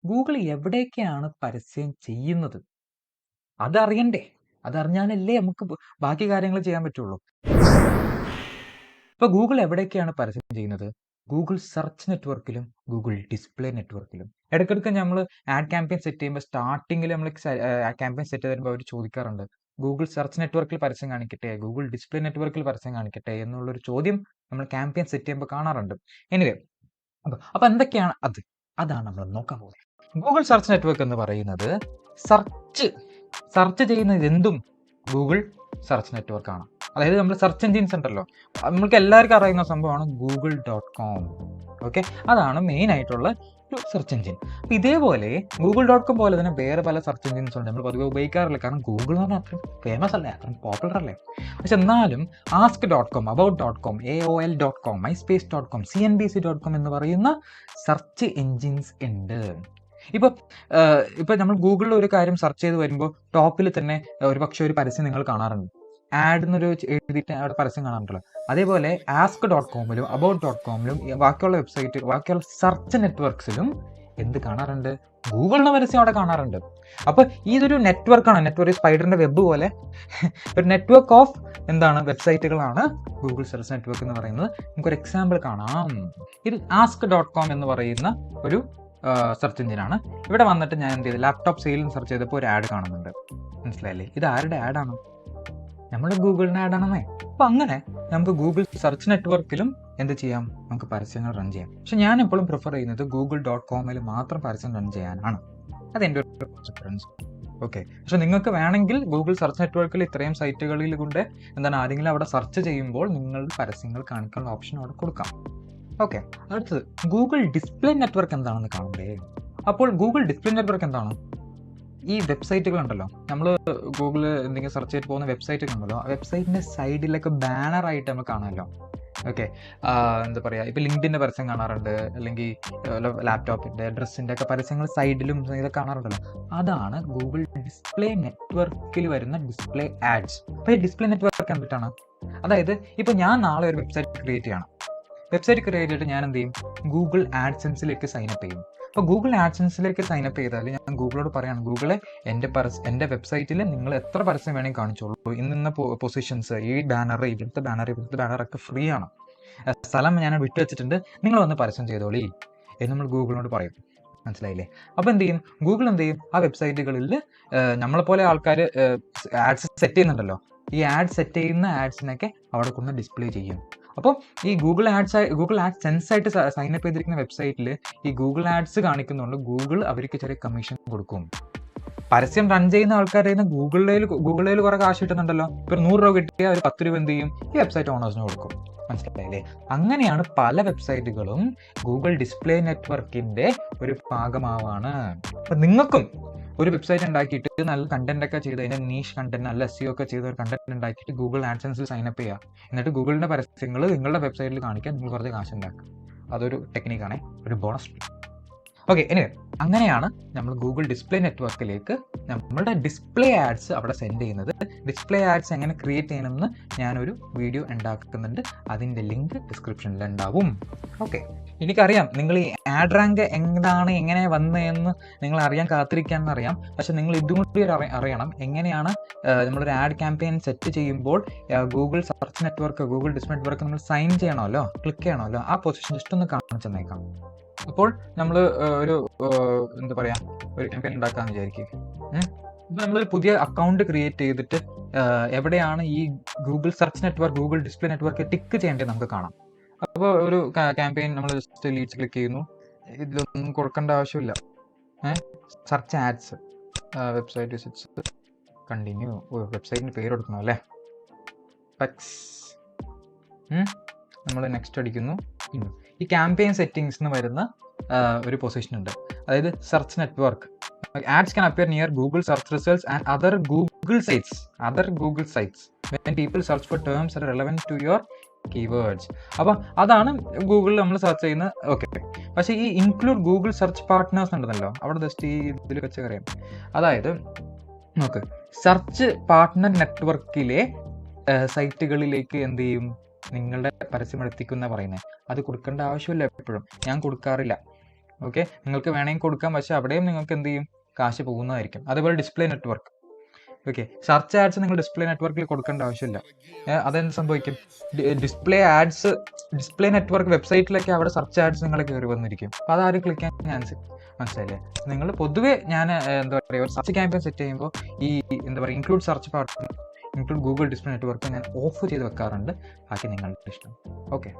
Google എവിടെയൊക്കെയാണ് പരസ്യം ചെയ്യുന്നത്? അതറിയണ്ടേ? അതറിഞ്ഞാലല്ലേ നമുക്ക് ബാക്കി കാര്യങ്ങൾ ചെയ്യാൻ പറ്റുള്ളൂ. ഇപ്പോൾ ഗൂഗിൾ എവിടെയൊക്കെയാണ് പരസ്യം ചെയ്യുന്നത്? ഗൂഗിൾ സെർച്ച് നെറ്റ്വർക്കിലും ഗൂഗിൾ ഡിസ്പ്ലേ നെറ്റ്വർക്കിലും. ഇടയ്ക്കിടയ്ക്ക് നമ്മൾ ആഡ് ക്യാമ്പയിൻ സെറ്റ് ചെയ്യുമ്പോൾ സ്റ്റാർട്ടിങ്ങിൽ നമ്മൾ ക്യാമ്പയിൻ സെറ്റ് ചെയ്യുമ്പോൾ അവർ ചോദിക്കാറുണ്ട്, ഗൂഗിൾ സെർച്ച് നെറ്റ്വർക്കിൽ പരസ്യം കാണിക്കട്ടെ, ഗൂഗിൾ ഡിസ്പ്ലേ നെറ്റ്വർക്കിൽ പരസ്യം കാണിക്കട്ടെ എന്നുള്ളൊരു ചോദ്യം നമ്മൾ ക്യാമ്പയിൻ സെറ്റ് ചെയ്യുമ്പോൾ കാണാറുണ്ട്. എനിവേ, അപ്പോൾ എന്തൊക്കെയാണ് അത്? അതാണ് നമ്മൾ നോക്കാൻ പോകുന്നത്. ഗൂഗിൾ സെർച്ച് നെറ്റ്വർക്ക് എന്ന് പറയുന്നത് സെർച്ച് ചെയ്യുന്നത് എന്തും ഗൂഗിൾ സെർച്ച് നെറ്റ്വർക്കാണ്. അതായത് നമ്മൾ സെർച്ച് എൻജിൻസ് ഉണ്ടല്ലോ, നമ്മൾക്ക് എല്ലാവർക്കും അറിയുന്ന സംഭവമാണ് google.com. ഓക്കെ, അതാണ് മെയിൻ ആയിട്ടുള്ള ഒരു സെർച്ച് എൻജിൻ. അപ്പോൾ ഇതേപോലെ google.com പോലെ തന്നെ വേറെ പല സെർച്ച് എൻജിൻസ് ഉണ്ട്, നമ്മൾ പൊതുവെ ഉപയോഗിക്കാറില്ല. കാരണം ഗൂഗിൾ എന്ന് പറഞ്ഞാൽ അത്രയും ഫേമസ് അല്ലേ, അത്രയും പോപ്പുലർ അല്ലേ. പക്ഷെ എന്നാലും ask.com, about.com, aol.com, myspace.com, cnbc.com എന്ന് പറയുന്ന സെർച്ച് എൻജിൻസ് ഉണ്ട്. ഇപ്പോൾ നമ്മൾ ഗൂഗിളിൽ ഒരു കാര്യം സെർച്ച് ചെയ്ത് വരുമ്പോൾ ടോപ്പിൽ തന്നെ ഒരുപക്ഷെ ഒരു പരസ്യം നിങ്ങൾ കാണാറുണ്ട്, ആഡ് എന്നൊരു എഴുതിയിട്ട് അവിടെ പരസ്യം കാണാറുണ്ടല്ലോ. അതേപോലെ ask.comലും about.comലും ബാക്കിയുള്ള സെർച്ച് നെറ്റ്വർക്ക്സിലും എന്ത് കാണാറുണ്ട്? ഗൂഗിളിൻ്റെ പരസ്യം അവിടെ കാണാറുണ്ട്. അപ്പോൾ ഇതൊരു നെറ്റ്വർക്കാണ്, സ്പൈഡറിൻ്റെ വെബ് പോലെ ഒരു നെറ്റ്വർക്ക് ഓഫ് വെബ്സൈറ്റുകളാണ് ഗൂഗിൾ സെർച്ച് നെറ്റ്വർക്ക് എന്ന് പറയുന്നത്. നമുക്കൊരു എക്സാമ്പിൾ കാണാം. ഇത് ask.com എന്ന് പറയുന്ന ഒരു സെർച്ച് എഞ്ചിനാണ്. ഇവിടെ വന്നിട്ട് ഞാൻ എന്ത് ചെയ്തു, ലാപ്ടോപ്പ് സെയിലും സെർച്ച് ചെയ്തപ്പോൾ ഒരു ആഡ് കാണുന്നുണ്ട്. മനസ്സിലായില്ലേ? ഇത് ആരുടെ ആഡാണ്? നമ്മുടെ ഗൂഗിളിൻ്റെ ആഡാണെന്നേ. അപ്പോൾ അങ്ങനെ നമുക്ക് ഗൂഗിൾ സെർച്ച് നെറ്റ്വർക്കിലും എന്ത് ചെയ്യാം, നമുക്ക് പരസ്യങ്ങൾ റൺ ചെയ്യാം. പക്ഷെ ഞാൻ എപ്പോഴും പ്രിഫർ ചെയ്യുന്നത് google.comൽ മാത്രം പരസ്യം റൺ ചെയ്യാനാണ്. അതെൻ്റെ ഒരു പ്രിഫറൻസ്. ഓക്കെ, പക്ഷെ നിങ്ങൾക്ക് വേണമെങ്കിൽ ഗൂഗിൾ സെർച്ച് നെറ്റ്വർക്കിൽ ഇത്രയും സൈറ്റുകളിൽ കൊണ്ട് ആരെങ്കിലും അവിടെ സെർച്ച് ചെയ്യുമ്പോൾ നിങ്ങൾ പരസ്യങ്ങൾ കാണിക്കാനുള്ള ഓപ്ഷൻ അവിടെ കൊടുക്കാം. ഓക്കെ, അടുത്തത് ഗൂഗിൾ ഡിസ്പ്ലേ നെറ്റ്വർക്ക് എന്താണെന്ന് കാണണ്ടേ? അപ്പോൾ ഗൂഗിൾ ഡിസ്പ്ലേ നെറ്റ്വർക്ക് എന്താണ്? ഈ വെബ്സൈറ്റുകളുണ്ടല്ലോ, നമ്മൾ ഗൂഗിളിൽ എന്തെങ്കിലും സെർച്ച് ചെയ്ത് പോകുന്ന വെബ്സൈറ്റ് ഉണ്ടല്ലോ, ആ വെബ്സൈറ്റിൻ്റെ സൈഡിലൊക്കെ ബാനറായിട്ട് നമുക്ക് കാണാമല്ലോ. ഓക്കെ, എന്താ പറയുക, ഇപ്പോൾ ലിങ്ക്ഡിൻ്റെ പരസ്യം കാണാറുണ്ട്, അല്ലെങ്കിൽ ലാപ്ടോപ്പിൻ്റെ, ഡ്രസ്സിൻ്റെ ഒക്കെ പരസ്യങ്ങൾ സൈഡിലും ഇതൊക്കെ കാണാറുണ്ടല്ലോ. അതാണ് ഗൂഗിൾ ഡിസ്പ്ലേ നെറ്റ്വർക്കിൽ വരുന്ന ഡിസ്പ്ലേ ആഡ്സ്. അപ്പോൾ ഈ ഡിസ്പ്ലേ നെറ്റ്വർക്ക് എന്തിട്ടാണ്? അതായത് ഇപ്പോൾ ഞാൻ നാളെ ഒരു വെബ്സൈറ്റ് ക്രിയേറ്റ് ചെയ്യണം. വെബ്സൈറ്റ് ക്രിയേറ്റ് ചെയ്തിട്ട് ഞാൻ എന്ത് ചെയ്യും, ഗൂഗിൾ ആഡ്സെൻസിലേക്ക് സൈനപ്പ് ചെയ്യും. അപ്പോൾ ഗൂഗിൾ ആഡ്സെൻസിലേക്ക് സൈനപ്പ് ചെയ്താൽ ഞാൻ ഗൂഗിളോട് പറയാണ്, ഗൂഗിളെ എൻ്റെ വെബ്സൈറ്റിൽ നിങ്ങൾ എത്ര പരസ്യം വേണമെങ്കിൽ കാണിച്ചോളൂ, ഇന്ന പൊസിഷൻസ്, ഈ ബാനർ, ഇവിടുത്തെ ബാനറൊക്കെ ഫ്രീ ആണ്, സ്ഥലം ഞാൻ വിട്ടു വെച്ചിട്ടുണ്ട്, നിങ്ങൾ വന്ന് പരസ്യം ചെയ്തോളി എന്ന് നമ്മൾ ഗൂഗിളിനോട് പറയും. മനസ്സിലായില്ലേ? അപ്പോൾ എന്ത് ചെയ്യും, ഗൂഗിൾ എന്ത് ചെയ്യും, ആ വെബ്സൈറ്റുകളിൽ നമ്മളെപ്പോലെ ആൾക്കാർ ആഡ്സ് സെറ്റ് ചെയ്യുന്നുണ്ടല്ലോ, ഈ ആഡ് സെറ്റ് ചെയ്യുന്ന ആഡ്സിനൊക്കെ അവിടെ കൊണ്ട് ഡിസ്പ്ലേ ചെയ്യും. അപ്പോൾ ഈ ഗൂഗിൾ ആഡ്സ് സെൻസായിട്ട് സൈനപ്പ് ചെയ്തിരിക്കുന്ന വെബ്സൈറ്റിൽ ഈ ഗൂഗിൾ ആഡ്സ് കാണിക്കുന്നുണ്ട്, ഗൂഗിൾ അവർക്ക് ചെറിയ കമ്മീഷൻ കൊടുക്കും. പരസ്യം റൺ ചെയ്യുന്ന ആൾക്കാരുടെ നിന്ന് ഗൂഗിളിൽ കുറേ കാശ് കിട്ടുന്നുണ്ടല്ലോ. ഇപ്പോൾ 100 രൂപ കിട്ടിയാൽ ഒരു 10 രൂപ എന്ത് ചെയ്യും, ഈ വെബ്സൈറ്റ് ഓണേഴ്സിന് കൊടുക്കും. മനസ്സിലായില്ലേ? അങ്ങനെയാണ് പല വെബ്സൈറ്റുകളും ഗൂഗിൾ ഡിസ്പ്ലേ നെറ്റ്വർക്കിൻ്റെ ഒരു ഭാഗമാവാണ്. അപ്പം നിങ്ങൾക്കും ഒരു വെബ്സൈറ്റ് ഉണ്ടാക്കിയിട്ട് നല്ല കണ്ടന്റ് ഒക്കെ ചെയ്ത്, അതിൻ്റെ നീഷ് കണ്ടന്റ്, നല്ല SEO ഒക്കെ ചെയ്ത ഒരു കണ്ടന്റ് ഉണ്ടാക്കിയിട്ട് ഗൂഗിൾ ആഡ്സെൻസിൽ സൈനപ്പ് ചെയ്യുക. എന്നിട്ട് ഗൂഗിളിൻ്റെ പരസ്യങ്ങൾ നിങ്ങളുടെ വെബ്സൈറ്റിൽ കാണിക്കാൻ നിങ്ങൾ കുറച്ച് കാശ് ഉണ്ടാക്കുക. അതൊരു ടെക്നിക്കാണ്, ഒരു ബോണസ്. ഓക്കെ, എനിവേ, അങ്ങനെയാണ് നമ്മൾ ഗൂഗിൾ ഡിസ്പ്ലേ നെറ്റ്വർക്കിലേക്ക് നമ്മളുടെ ഡിസ്പ്ലേ ആഡ്സ് അവിടെ സെൻഡ് ചെയ്യുന്നത്. ഡിസ്പ്ലേ ആഡ്സ് എങ്ങനെ ക്രിയേറ്റ് ചെയ്യണമെന്ന് ഞാനൊരു വീഡിയോ ഉണ്ടാക്കുന്നുണ്ട്, അതിൻ്റെ ലിങ്ക് ഡിസ്ക്രിപ്ഷനിൽ ഉണ്ടാവും. ഓക്കെ, എനിക്കറിയാം നിങ്ങൾ ഈ ആഡ് റാങ്ക് എങ്ങനെ വന്നതെന്ന് നിങ്ങൾ അറിയാൻ കാത്തിരിക്കാമെന്നറിയാം. പക്ഷെ നിങ്ങൾ ഇതും കൂടി അറിയണം, എങ്ങനെയാണ് നമ്മളൊരു ആഡ് ക്യാമ്പയിൻ സെറ്റ് ചെയ്യുമ്പോൾ Google search network, Google display network നമ്മൾ സൈൻ ചെയ്യണമല്ലോ, ക്ലിക്ക് ചെയ്യണമല്ലോ. ആ പൊസിഷൻ ജസ്റ്റ് ഒന്ന് കാണിച്ചു തന്നേക്കാം. അപ്പോൾ നമ്മൾ ഒരു എന്താ പറയുക, ഒരു ക്യാമ്പയിൻ ഉണ്ടാക്കാമെന്ന് വിചാരിക്കുക. ഇപ്പോൾ നമ്മളൊരു പുതിയ അക്കൗണ്ട് ക്രിയേറ്റ് ചെയ്തിട്ട് എവിടെയാണ് ഈ Google search network, Google display network tick ചെയ്യേണ്ടത് നമുക്ക് കാണാം. അപ്പോൾ ഒരു ക്യാമ്പയിൻ നമ്മൾ ജസ്റ്റ് ലീഡ്സ് ക്ലിക്ക് ചെയ്യുന്നു, ഇതിലൊന്നും കൊടുക്കേണ്ട ആവശ്യമില്ല. Search ads, website visits, continue. വെബ്സൈറ്റിന് പേര് കൊടുക്കണം അല്ലേ, നമ്മൾ നെക്സ്റ്റ് അടിക്കുന്നു. ഈ ക്യാമ്പയിൻ സെറ്റിംഗ്സ് എന്ന് വരുന്ന ഒരു പൊസിഷൻ ഉണ്ട്, അതായത് search network. Ads can appear near Google search results and other Google sites when people search for terms that are relevant to your keywords. അപ്പോൾ അതാണ് ഗൂഗിളിൽ നമ്മൾ സെർച്ച് ചെയ്യുന്നത്. ഓക്കെ, പക്ഷേ ഈ ഇൻക്ലൂഡ് ഗൂഗിൾ സെർച്ച് പാർട്ട്നേഴ്സ് ഉണ്ടല്ലോ, അവിടെ ജസ്റ്റ് ഈ ഇതിൽ വെച്ച് അറിയാം. അതായത് നോക്ക്, സെർച്ച് പാർട്ട്ണർ നെറ്റ്വർക്കിലെ സൈറ്റുകളിലേക്ക് എന്ത് ചെയ്യും, നിങ്ങളുടെ പരസ്യം എത്തിക്കുന്ന പറയുന്നത്, അത് കൊടുക്കേണ്ട ആവശ്യമില്ല. എപ്പോഴും ഞാൻ കൊടുക്കാറില്ല. ഓക്കെ, നിങ്ങൾക്ക് വേണമെങ്കിൽ കൊടുക്കാം, പക്ഷേ അവിടെയും നിങ്ങൾക്ക് എന്ത് ചെയ്യും, കാശ് പോകുന്നതായിരിക്കും. അതേപോലെ display network. Okay, search ads നിങ്ങൾ ഡിസ്പ്ലേ നെറ്റ്വർക്കിൽ കൊടുക്കേണ്ട ആവശ്യമില്ല. അതെന്ത് സംഭവിക്കും, ഡിസ്പ്ലേ നെറ്റ്വർക്ക് വെബ്സൈറ്റിലൊക്കെ അവിടെ സെർച്ച് ആഡ്സ് നിങ്ങൾ കയറി വന്നിരിക്കും. അപ്പോൾ അതാരും ക്ലിക്ക് ചെയ്യാൻ ചാൻസ്, മനസ്സിലായില്ലേ? നിങ്ങൾ പൊതുവെ ഞാൻ എന്താ പറയുക, ഒരു സെർച്ച് ക്യാമ്പയിൻ സെറ്റ് ചെയ്യുമ്പോൾ ഈ എന്താ പറയുക include search part, include Google display network ഞാൻ ഓഫ് ചെയ്ത് വെക്കാറുണ്ട്. ബാക്കി നിങ്ങളുടെ ഇഷ്ടം. ഓക്കെ.